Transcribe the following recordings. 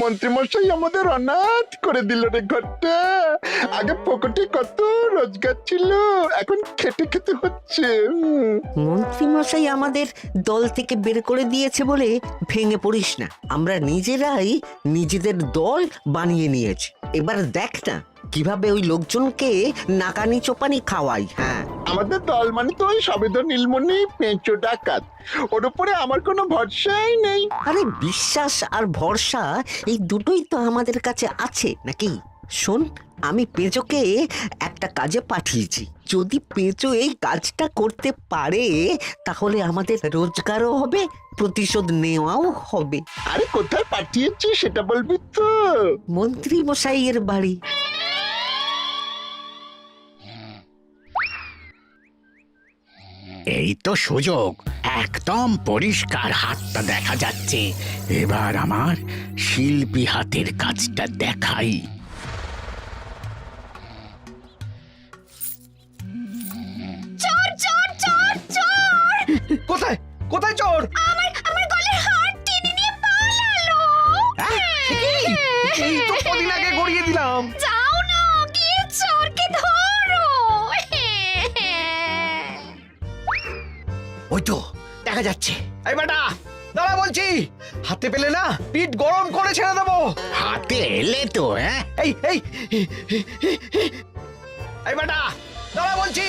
মন্ত্রীমশাই আমাদের অনাথ করে দিল রে ঘরটা। আগে পকেটে কত রোজগার ছিল, এখন খেটে খেতে হচ্ছে। মন্ত্রী মশাই আমাদের দল থেকে বের করে দিয়েছে বলে ভেঙে পড়িস না। আমরা নিজেরাই নিজেদের দল বানিয়ে নিয়েছি। এবার দেখ না কিভাবে ওই লোকজনকে নাকানি চোপানি খাওয়াই। হ্যাঁ, আমাদের দল মানে তো ওই সবেদর নীলমণি পেঁচো ডাকাত, ওর উপরে আমার কোনো ভরসাই নেই। আরে বিশ্বাস আর ভরসা এই দুটোই তো আমাদের কাছে আছে নাকি? শোন, আমি পেঁচোকে একটা কাজে পাঠিয়েছি। যদি পেঁচো এই কাজটা করতে পারে তাহলে আমাদের রোজগারও হবে, প্রতিশোধ নেওয়াও হবে। আরে কোথায় পাঠিয়েছি সেটা বলবি তো? মন্ত্রী মশাইয়ের বাড়ি। এই তো সুযোগ, একদম পরিষ্কার হাতটা দেখা যাচ্ছে। এবার আমার শিল্পী হাতের কাজটা দেখাই। চোর চোর চোর চোর! কোথায় কোথায় চোর? আমার গলার হার টেনে নিয়ে পালালো। এই তো কদিন আগে গড়িয়ে দিলাম। যাও না, গিয়ে চোরকে ধরো। ওই তো দেখা যাচ্ছে। এই বেটা দাঁড়া বলছি, হাতে পেলে না পিঠ গরম করে ছেড়ে দেবো। হাতে এলে তো এই এই এই বেটা দাঁড়া বলছি।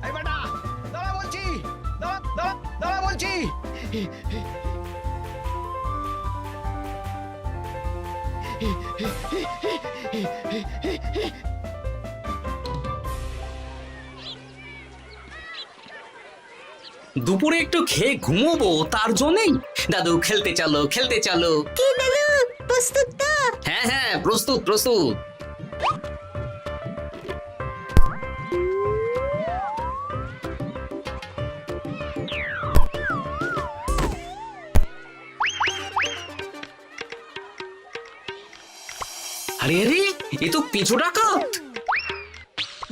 এই বেটা দাঁড়া বলছি, দাঁড়া দাঁড়া দাঁড়া বলছি। দুপুরে একটু খেয়ে ঘুমোবো তার জন্যই। দাদু খেলতে চলো খেলতে চলো। কি দাদু, প্রস্তুত তো? হ্যাঁ হ্যাঁ, প্রস্তুত প্রস্তুত। আরে আরে, এ তো পেঁচো ডাকাত।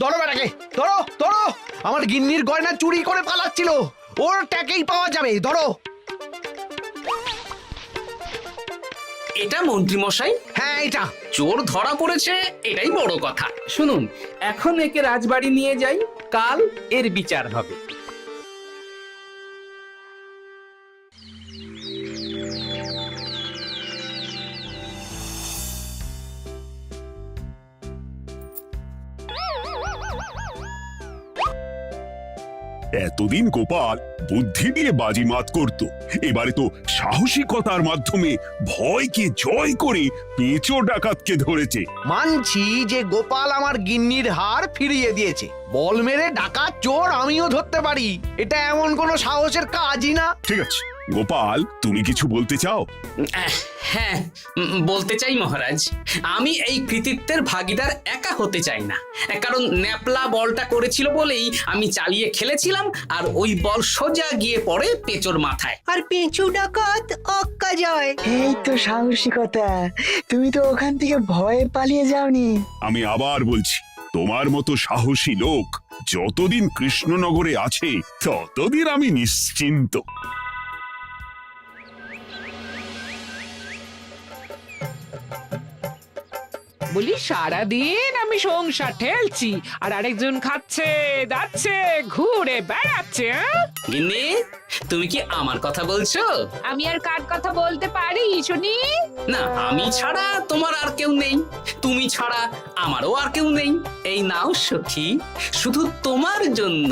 ধরো বেটাকে, ধরো ধরো। আমার গিন্নির গয়না চুরি করে পালাচ্ছিল, ওর ট্যাকেই পাওয়া যাবে। ধরো। এটা মন্ত্রী মশাই, হ্যাঁ এটা। চোর ধরা পড়েছে, এটাই বড় কথা। শুনুন, এখন একে রাজবাড়ি নিয়ে যাই, কাল এর বিচার হবে। এতদিন গোপাল বুদ্ধি দিয়ে বাজিমাত করত, এবারে তো সাহসিকতার মাধ্যমে ভয়কে জয় করে পেঁচো ডাকাতকে ধরেছে। মানছি যে গোপাল আমার গিন্নির হার ফিরিয়ে দিয়েছে। বল মেরে ডাকাত চোর আমিও ধরতে পারি, এটা এমন কোনো সাহসের কাজই না। ঠিক আছে গোপাল, তুমি কিছু বলতে চাও? হ্যাঁ, বলতে চাই মহারাজ, আমি এই কৃতিত্বের ভাগীদার একা হতে চাই না। কারণ ন্যাপলা বলটা করেছিল বলেই আমি চালিয়ে খেলেছিলাম, আর ওই বল সোজা গিয়ে পড়ে পেঁচোর মাথায়। আর পেঁচু ডাকাত অক্কা যায়। এই তো সাহসিকতা, তুমি তো ওখান থেকে ভয়ে পালিয়ে যাওনি। আমি আবার বলছি, তোমার মতো সাহসী লোক যতদিন কৃষ্ণনগরে আছে ততদিন আমি নিশ্চিন্ত। বলি সারাদিন আমি সংসার ঠেলছি আর আরেকজন খাচ্ছে দাচ্ছে ঘুরে বেড়াচ্ছে। গিন্নি, তুমি কি আমার কথা বলছো? আমি আর কার কথা বলতে পারি শুনি? না, আমি ছাড়া তোমার আর কেউ নেই, তুমি ছাড়া আমারও আর কেউ নেই। এই নাও সখী, শুধু তোমার জন্য।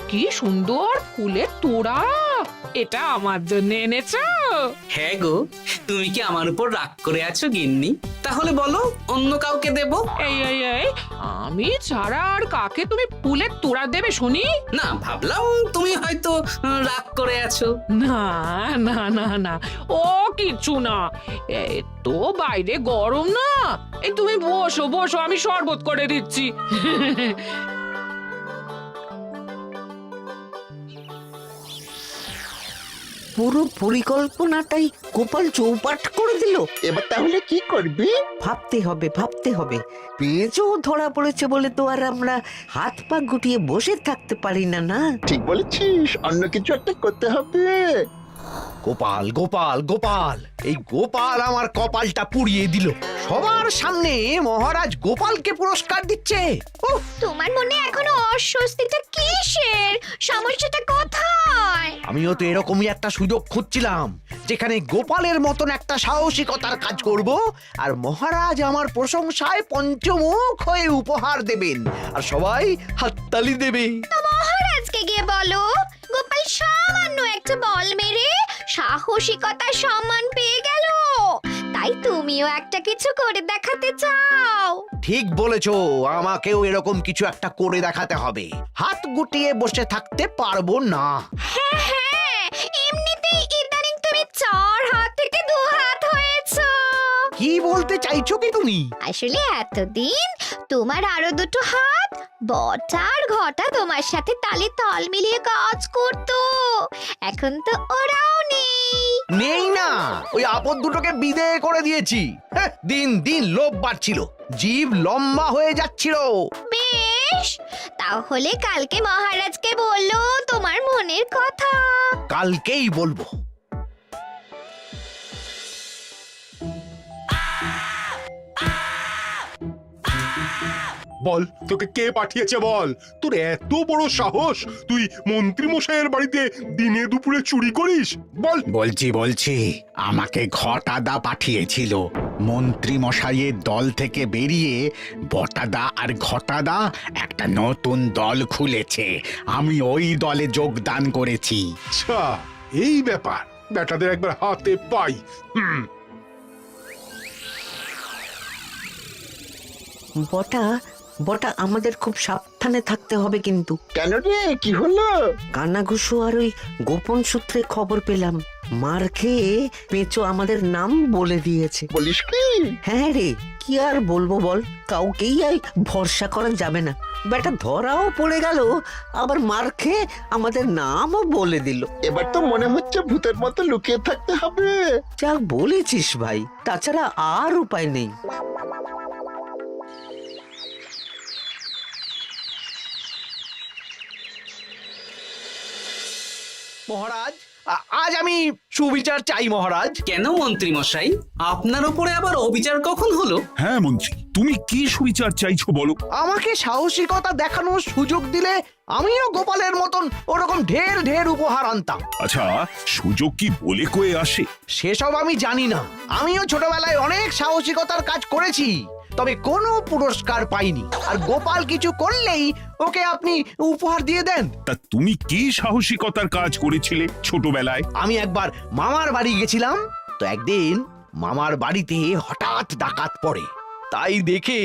কি সুন্দর ফুলের তোড়া, এটা আমার জন্য এনেছো? হ্যাঁ গো, তুমি কি আমার উপর রাগ করে আছো গিন্নি? তাহলে বলো, অন্য কাউকে দেব? এই এই এই, আমি ছাড়া আর কাকে তুমি ফুলের তোড়া দেবে শুনি? না, ভাবলাম তুমি হয়তো রাগ করে আছো। না না না না, ও কিছু না। এই তো বাইরে গরম না, এই তুমি বসো বসো, আমি শরবত করে দিচ্ছি। পুরো পরিকল্পনাটাই গোপাল চৌপাট করে দিল। এবার তাহলে কি করবি? ভাবতে হবে ভাবতে হবে। পেঁচো ধরা পড়েছে বলে তো আর আমরা হাত পা গুটিয়ে বসে থাকতে পারি না। না, ঠিক বলেছিস, অন্য কিছু একটা করতে হবে। গোপাল গোপাল গোপাল, এই গোপাল আমার কপালটা পুড়িয়ে দিল। সবার সামনে মহারাজ গোপালকে পুরস্কার দিচ্ছে। উফ, তোমার মনে এখনো অস্বস্তিটা কিসের? সমস্যাটা কোথায়? আমিও তো এরকমই একটা সুযোগ খুঁজছিলাম, যেখানে গোপালের মতন একটা সাহসিকতার কাজ করব, আর মহারাজ আমার প্রশংসায় পঞ্চমুখ হয়ে উপহার দেবেন, আর সবাই হাততালি দেবে। তো মহারাজকে গিয়ে বলো গোপাল সামান্য একটা বল মেরে সাহসিকতার সম্মান পেয়ে গেল, তাই তুমিও একটা কিছু করে দেখাতে চাও। ঠিক বলেছো, আমাকেও এরকম কিছু একটা করে দেখাতে হবে। হাত গুটিয়ে বসে থাকতে পারবো না। হ্যাঁ হ্যাঁ, এমনিতেই ইদানিং তুমি 4 হাত থেকে 2 হাত হয়েছো। কি বলতে চাইছো কি তুমি? আসলে এতদিন তোমার আরো 2টো হাত বটা আর ঘটা তোমার সাথে তালে তাল মিলিয়ে কাজ করতো, এখন তো ওরাও নেই। নেই না, ওই আপদ দুটোকে বিদেয় করে দিয়েছি। হ্যাঁ, দিন দিন লোভ বাড়ছিল, জিভ লম্বা হয়ে যাচ্ছিল। বেশ, তাহলে কালকে মহারাজকে বললো তোমার মনের কথা। কালকেই বলবো। বল, তোকে কে পাঠিয়েছে বল? তোর এত বড় সাহস, তুই মন্ত্রী মশাইয়ের বাড়িতে দিনে দুপুরে চুরি করিস? বল। বলছি আমাকে ঘটাদা পাঠিয়েছিল। মন্ত্রী মশাইয়ের দল থেকে বেরিয়ে বটাদা আর ঘটাদা একটা নতুন দল খুলেছে, আমি ওই দলে যোগদান করেছি। আচ্ছা, এই ব্যাপার। বেটাদের একবার হাতে পাই। বটা বটা আমাদের খুব সাবধানে থাকতে হবে কিন্তু। কেন রে, কি হলো? কানাঘুষো আর ওই গোপন সূত্রে খবর পেলাম, মার খেয়ে পেঁচো আমাদের নাম বলে দিয়েছে। বলিস কি? হ্যাঁ রে, কি আর বলবো বল, কাউকেই আর ভরসা করা যাবে না। বেটা ধরাও পড়ে গেল, আবার মার খেয়ে আমাদের নামও বলে দিল। এবার তো মনে হচ্ছে ভূতের মতো লুকিয়ে থাকতে হবে। যা বলেছিস ভাই, তাছাড়া আর উপায় নেই। মহারাজ, আজ আমি সুবিচার চাই মহারাজ। কেন মন্ত্রী মশাই, আপনার উপরে আবার অবিচার কখন হলো? হ্যাঁ মন্ত্রী, তুমি কি সুবিচার চাইছো বলো? আমাকে সাহসিকতা দেখানোর সুযোগ দিলে আমিও গোপালের মতন ওরকম ঢের ঢের উপহার আনতাম। আচ্ছা, সুযোগ কি বলে কয়ে আসে? সেসব আমি জানি না। আমিও ছোটবেলায় অনেক সাহসিকতার কাজ করেছি, তবে কোনো পুরস্কার পাইনি। আর গোপাল কিছু করলেই ওকে আপনি উপহার দিয়ে দেন। তা তুমি কি সাহসিকতার কাজ করেছিলে ছোটবেলায়? আমি একবার মামার বাড়ি গেছিলাম, তো একদিন মামার বাড়িতে হঠাৎ ডাকাত পড়ে। তাই দেখে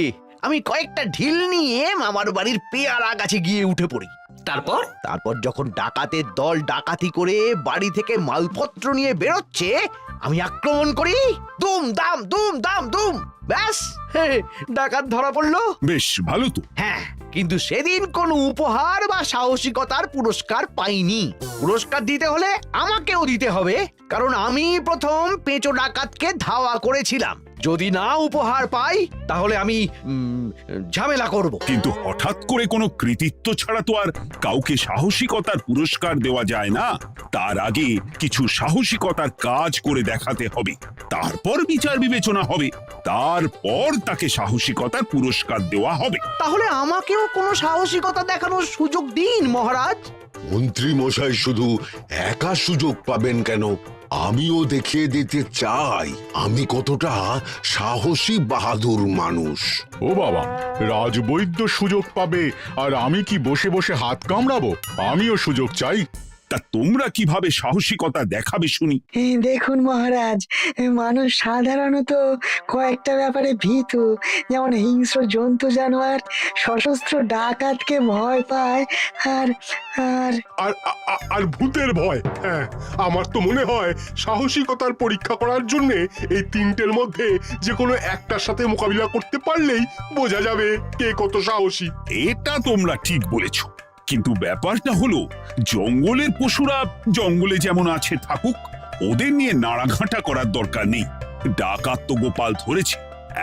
আমি কয়েকটা ঢিল নিয়ে মামার বাড়ির পেয়ারা গাছে গিয়ে উঠে পড়ি। তারপর যখন ডাকাতের দল ডাকাতি করে বাড়ি থেকে মালপত্র নিয়ে বেরোচ্ছে, আমি আক্রমণ করি। দুম দাম দুম দাম দুম, ব্যাস ডাকাত ধরা পড়লো। বেশ ভালো তো। হ্যাঁ, কিন্তু সেদিন কোনো উপহার বা সাহসিকতার পুরস্কার পাইনি। পুরস্কার দিতে হলে আমাকেও দিতে হবে, কারণ আমি প্রথম পেঁচো ডাকাতকে ধাওয়া করেছিলাম। যদি না উপহার পাই তাহলে আমি ঝামেলা করব। কিন্তু হঠাৎ করে কোনো কৃতিত্ব ছাড়া তো আর কাউকে সাহসিকতার পুরস্কার দেওয়া যায় না। তার আগে কিছু সাহসিকতার কাজ করে দেখাতে হবে, তারপর বিচার বিবেচনা হবে, তারপর তাকে সাহসিকতার পুরস্কার দেওয়া হবে। তাহলে আমাকেও কোনো সাহসিকতা দেখানোর সুযোগ দিন মহারাজ। মন্ত্রী মশাই শুধু একা সুযোগ পাবেন কেন, আমিও দেখিয়ে দিতে চাই আমি কতটা সাহসী বাহাদুর মানুষ। ও বাবা, রাজবৈদ্য সুযোগ পাবে আর আমি কি বসে বসে হাত কামড়াবো? আমিও সুযোগ চাই। তা তোমরা কিভাবে সাহসিকতা দেখাবে শুনি? দেখুন মহারাজ, মানুষ সাধারণত কয়েকটা ব্যাপারে ভীতু, যেমন হিংস্র জন্তু জানোয়ার, সশস্ত্র ডাকাতকে ভয় পায়, আর আর আর আর ভূতের ভয়। হ্যাঁ, আমার তো মনে হয় সাহসিকতার পরীক্ষা করার জন্য এই তিনটের মধ্যে যে কোনো একটার সাথে মোকাবিলা করতে পারলেই বোঝা যাবে কে কত সাহসী। এটা তোমরা ঠিক বলেছো, কিন্তু ব্যাপারটা হলো জঙ্গলের পশুরা জঙ্গলে যেমন আছে থাকুক, ওদের নিয়ে নাড়াঘাটা করার দরকার নেই। ডাকাত তো গোপাল ধরেছে,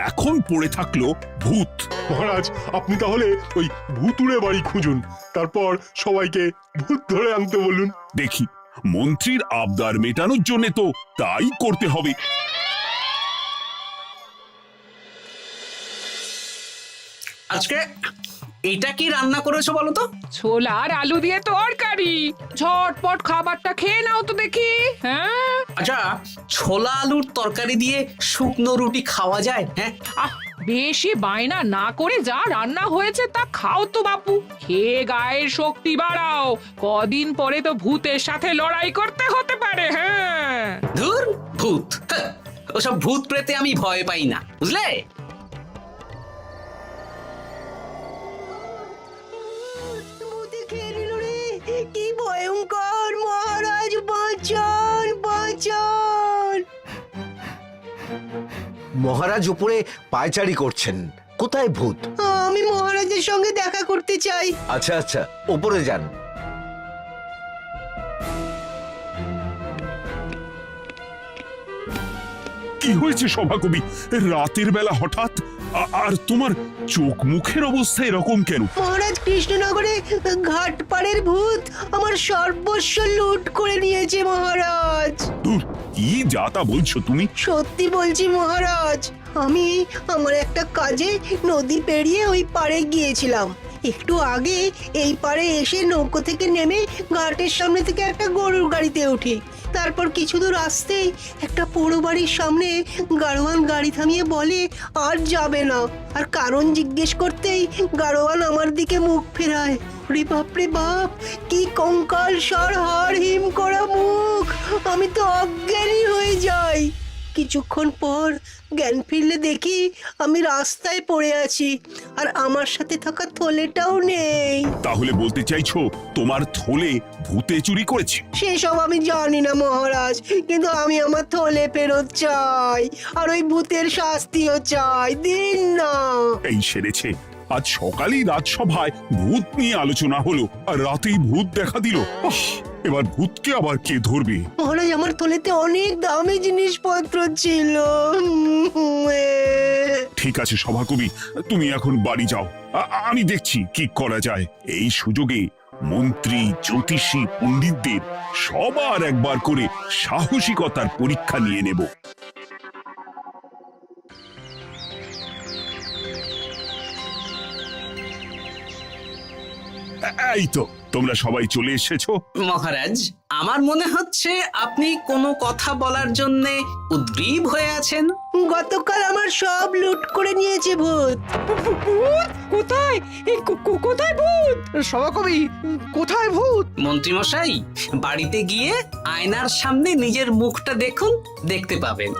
এখন পড়ে থাকলো ভূত। মহারাজ, আপনি তাহলে ওই ভুতুড়ে বাড়ি খুঁজুন, তারপর সবাইকে ভূত ধরে আনতে বলুন। দেখি মন্ত্রীর আবদার মেটানোর জন্য তো তাই করতে হবে। আজকে এটা কি রান্না করেছো বলো তো? ছোলা আর আলু দিয়ে তরকারি। ঝটপট খাবারটা খেয়ে নাও তো দেখি। হ্যাঁ, আচ্ছা, ছোলা আলুর তরকারি দিয়ে শুকনো রুটি খাওয়া যায়? হ্যাঁ, আহ বেশি বায়না না করে যা রান্না হয়েছে তা খাও তো বাপু। খেয়ে গায়ের শক্তি বাড়াও, কদিন পরে তো ভূতের সাথে লড়াই করতে হতে পারে। হ্যাঁ, ধুর ভূত, হ্যাঁ, ওসব ভূত প্রেতে আমি ভয় পাই না, বুঝলে? কি ভয়ঙ্কর! মহারাজ বাঁচান, বাঁচান! মহারাজ উপরে পায়চারি করছেন, কোথায় ভূত? আমি মহারাজের সঙ্গে দেখা করতে চাই। আচ্ছা আচ্ছা, উপরে যান। কি হয়েছে সভাকবি? রাতের বেলা হঠাৎ আর তোমার চোখ মুখের অবস্থা এরকম কেন? মহারাজ, কৃষ্ণনগরে ঘাটপাড়ের ভূত আমার সর্বস্ব লুট করে নিয়েছে মহারাজ। ধুর, কি যা তা বলছো তুমি? সত্যি বলছি মহারাজ, আমি আমার একটা কাজে নদী পেরিয়ে ওই পাড়ে গিয়েছিলাম। একটু আগে এই পাড়ে এসে নৌকো থেকে নেমে ঘাটের সামনে থেকে একটা গরুর গাড়িতে উঠি। তারপর কিছু দূর আসতেই একটা পোড়ো বাড়ির সামনে গাড়োয়ান গাড়ি থামিয়ে বলে আর যাবে না। আর কারণ জিজ্ঞেস করতেই গাড়োয়ান আমার দিকে মুখ ফেরায়। রে বাপ রে বাপ, কি কঙ্কাল সার হাড় হিম করা মুখ! আমি তো অজ্ঞানী হয়ে যাই। কিছুক্ষণ পর জ্ঞান ফিরলে দেখি আমি রাস্তায় পড়ে আছি, আর আমার সাথে থাকা থলেটাও নেই। তাহলে বলতে চাইছো তোমার থলে ভূতে চুরি করেছে? সেসব আমি জানি না মহারাজ, কিন্তু আমি আমার থলে ফেরত চাই, আর ওই ভূতের শাস্তিও চাই। দিন না। এই সেরেছে, আজ সকালেই রাজসভায় ভূত নিয়ে আলোচনা হলো আর রাতেই ভূত দেখা দিল। এবার ভূতকে আবার কে ধরবে? মহারাজ, আমার থলেতে অনেক দামি জিনিসপত্র ছিল। ঠিক আছে সভাকবি, তুমি এখন বাড়ি যাও, আমি দেখছি কি করা যায়। এই সুযোগে মন্ত্রী, জ্যোতিষী, পণ্ডিতদের সবার একবার করে সাহসিকতার পরীক্ষা নিয়ে নেব। এই তো তোমরা সবাই চলে এসেছো। মহারাজ, আমার মনে হচ্ছে আপনি কোনো কথা বলার জন্য উদ্গ্রীব হয়ে আছেন। গতকাল আমার সব লুট করে নিয়েছে ভূত। কোথায়? কোথায় ভূত? সভাকবি, কোথায় ভূত? মন্ত্রী মশাই, বাড়িতে গিয়ে আয়নার সামনে নিজের মুখটা দেখুন, দেখতে পাবেন।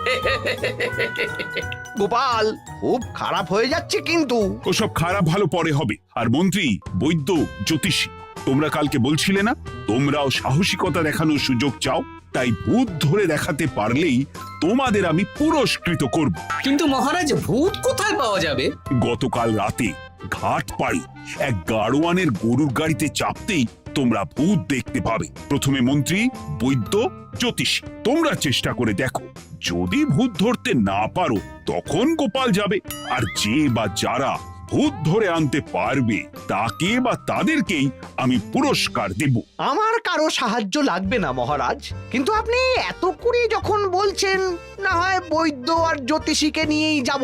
গোপাল, খুব খারাপ হয়ে যাচ্ছে কিন্তু। ওসব খারাপ ভালো পরে হবে। আর মন্ত্রী, বৈদ্য, জ্যোতিষী, তোমরা কালকে বলছিলে না তোমরাও সাহসিকতা দেখানোর সুযোগ চাও? তাই ভূত ধরে দেখাতে পারলেই তোমাদের আমি পুরস্কৃত করব। কিন্তু মহারাজ, ভূত কোথায় পাওয়া যাবে? গতকাল রাতে ঘাট পাড়ি এক গাড়োয়ানের গরুর গাড়িতে চাপতেই তোমরা ভূত দেখতে পাবে। প্রথমে মন্ত্রী, বৈদ্য, জ্যোতিষী, তোমরা চেষ্টা করে দেখো। যদি ভূত ধরতে না পারো তখন গোপাল যাবে, আর যে বা যারা ভূত ধরে আনতে পারবে তাকে বা তাদেরকেই আমি পুরস্কার দেব। আমার কারো সাহায্য লাগবে না মহারাজ, কিন্তু আপনি এত করে যখন বলছেন, না হয় বৈদ্য আর জ্যোতিষীকে নিয়েই যাব।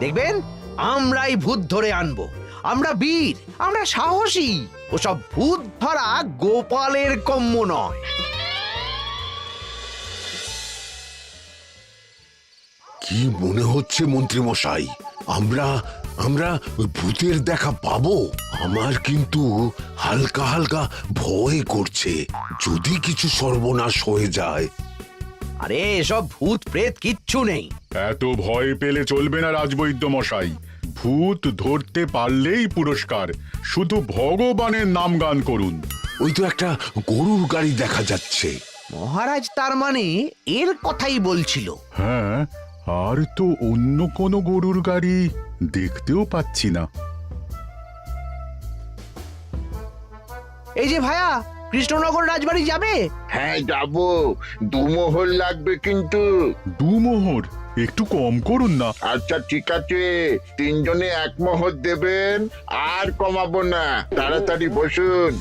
দেখবেন আমরাই ভূত ধরে আনবো। আমরা বীর, আমরা সাহসী। ওসব ভূত ধরা গোপালের কম্য নয়। কি মনে হচ্ছে মন্ত্রী মশাই, আমরা আমরা ওই ভূতের দেখা পাবো? আমার কিন্তু হালকা হালকা ভয় করছে, যদি কিছু সর্বনাশ হয়ে যায়। আরে এসব ভূত প্রেত কিচ্ছু নেই। এত ভয় পেলে চলবে না রাজবৈদ্য মশাই। ভূত ধরতে পারলেই পুরস্কার, শুধু ভগবানের নাম গান করুন। ওই তো একটা গরুর গাড়ি দেখা যাচ্ছে। মহারাজ তার মানে এর কথাই বলছিল। হ্যাঁ, আর তো অন্য কোনো গরুর গাড়ি দেখতেও পাচ্ছি না। এই যে ভায়া, কৃষ্ণনগর রাজবাড়ি যাবে? হ্যাঁ যাবো, 2 মোহর লাগবে কিন্তু। 2 মোহর একটু কম করুন না। আচ্ছা ঠিক আছে, 3 জনে 1 মোহর দেবেন, আর কমাবো না। তাড়াতাড়ি বসুন।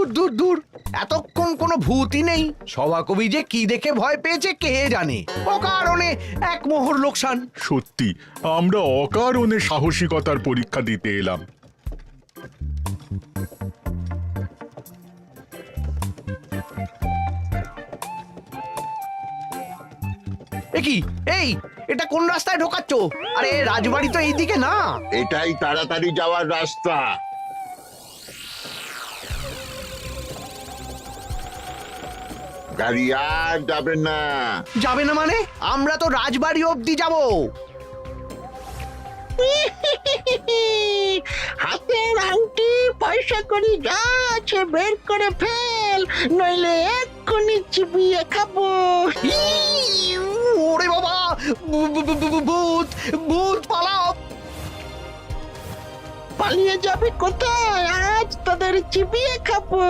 দূর দূর দূর, এতক্ষণ কোনো ভূতই নেই। সভাকবি যে কি দেখে ভয় পেয়েছে কে জানে। অকারণে এক মোহর লোকসান। সত্যি আমরা অকারণে সাহসিকতার পরীক্ষা দিতে এলাম। কি এই, এটা কোন রাস্তায় ঢোকাচ্ছ? আরে রাজবাড়ি তো এইদিকে না। এটাই তাড়াতাড়ি যাওয়ার রাস্তা। গাড়ি আর যাবে না। যাবে না মানে? আমরা তো রাজবাড়ি অবধি যাব। হাতের আংটি পয়সা করি যা আছে বের করে ফেল, নইলে এক্ষুনি চিবিয়ে খাবো। ওরে বাবা, ভূত ভূত পালাও। পালিয়ে যাবে কোথায়? আজ তাদের চিবিয়ে খাবো।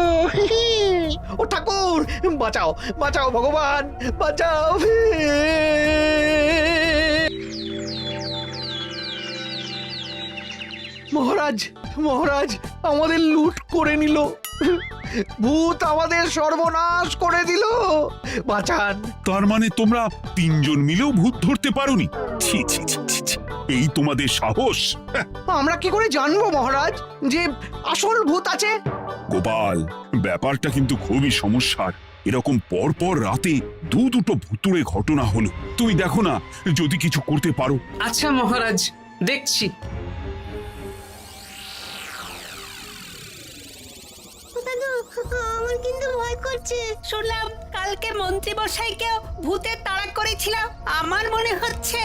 ও ঠাকুর, বাঁচাও বাঁচাও ভগবান, বাঁচাও। মহারাজ মহারাজ, আমাদের লুট করে নিল। ভূত আমাদের সর্বনাশ করে দিল, বাঁচান। তার মানে তোমরা তিনজন মিলেও ভূত ধরতে পারোনি? ছি ছি ছি ছি ছি। এই তোমাদের সাহস! হ্যাঁ, আমরা কি করে জানবো মহারাজ যে আসল ভূত আছে? গোপাল, ব্যাপারটা কিন্তু খুবই সমস্যার। এরকম পরপর রাতে দুটো ভুতুড়ে ঘটনা হলো। তুমি দেখো না যদি কিছু করতে পারো। আচ্ছা মহারাজ, দেখছি। আমার কিন্তু ভয় করছে। শুনলাম কালকে মন্ত্রী মশাইকেও ভূতে তাড়া করেছিলাম। আমার মনে হচ্ছে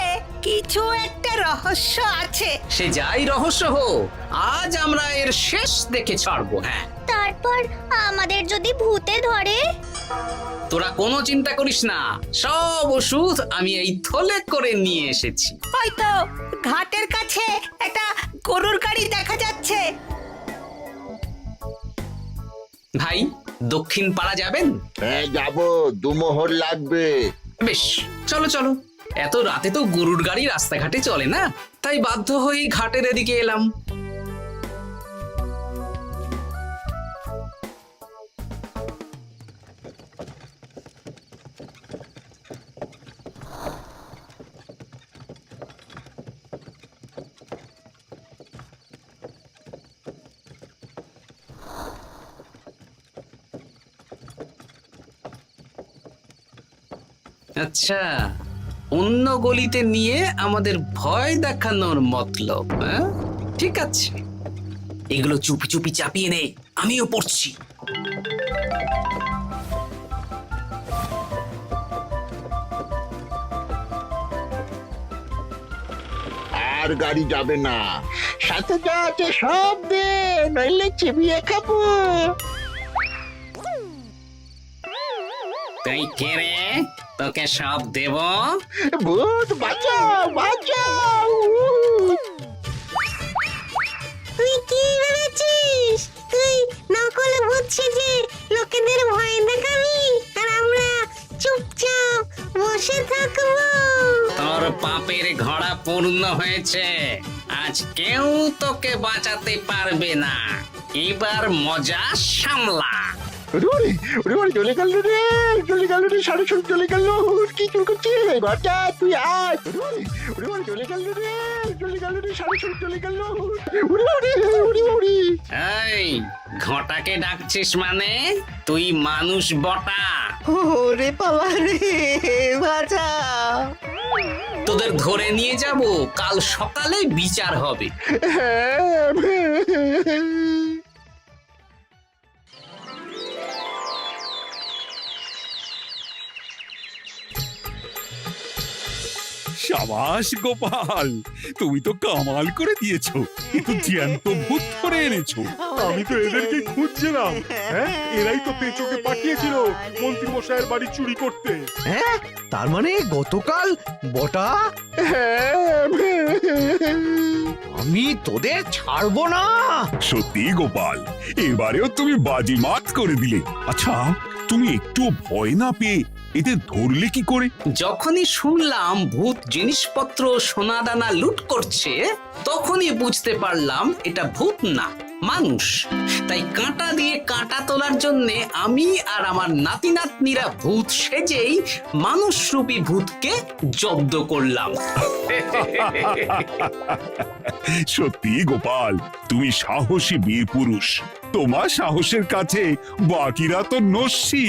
কিছু একটা রহস্য আছে। সে যাই রহস্য হোক, আজ আমরা এর শেষ দেখে ছাড়বো। হ্যাঁ, তারপর আমাদের যদি ভূতে ধরে? তোরা কোনো চিন্তা করিস না, সব ওষুধ আমি এই থলে করে নিয়ে এসেছি। হয়তো ঘাটের কাছে একটা গরুর গাড়ি দেখা যাচ্ছে। ভাই, দক্ষিণ পাড়া যাবেন? হ্যাঁ যাবো, 2 মোহর লাগবে। বেশ, চলো চলো। এত রাতে তো গরুর গাড়ি রাস্তাঘাটে চলে না, তাই বাধ্য হয়ে ঘাটের এদিকে এলাম। আচ্ছা, অন্য গলিতে নিয়ে আমাদের ভয় দেখানোর মতলব? হ্যাঁ, ঠিক আছে, এগুলো চুপি চুপি চাপিয়ে নে, আমিও পড়ছি। আর গাড়ি যাবে না। সাথে যা আছে সব দে, নইলে চিবিয়ে খাবো। তুই কে রে? তোকে সব দেব? ভূত বাঁচাও বাঁচাও। তুই কি ভেবেছিস? তুই নকল ভূত সেজে লোকেদের ভয় দেখাবি, আর আমরা চুপচাপ বসে থাকবো? তোর পাপের ঘোড়া পূর্ণ হয়েছে, আজ কেউ তোকে বাঁচাতে পারবে না। এবার মজা সামলা। চলে গেল রে, চলে গেল রে, সাড়ে সব চলে গেল। কি চুল করছিস ঘরটা? তুই আয়। চলে গেল রে, চলে গেল রে, সাড়ে সব চলে গেল। এই ঘটাকে ডাকছিস মানে? তুই মানুষ বটা। ওরে বাবা রে, বাঁচা। তোদের ধরে নিয়ে যাব, কাল সকালে বিচার হবে। সাবাস গোপাল, তুমি তো কামাল করে দিয়েছো। কিন্তু জ্যান্ত ভূত ধরে এনেছো। আমি তো এদেরকে খুঁজছিলাম। হ্যাঁ, এরাই তো পেঁচোকে পাঠিয়েছিল মন্ত্রী মশাইয়ের বাড়ি চুরি করতে। হ্যাঁ, তার মানে গতকাল বটা। আমি তোদের ছাড়বো না। সত্যি গোপাল, এবারেও তুমি বাজিমাত করে দিলে। আচ্ছা, তুমি একটু ভয় না পেয়ে এদের ধরলে কি করে? যখনই শুনলাম ভূত জিনিসপত্র সোনাদানা লুট করছে, তখনই বুঝতে পারলাম এটা ভূত না, মানুষ। তাই কাঁটা দিয়ে কাঁটা তোলার জন্যে আমি আর আমার নাতি নাতনিরা ভূত সেজেই মানুষরূপী ভূতকে জব্দ করলাম। সত্যি গোপাল, তুমি সাহসী বীর পুরুষ। তোমার সাহসের কাছে বাকিরা তো নস্যি।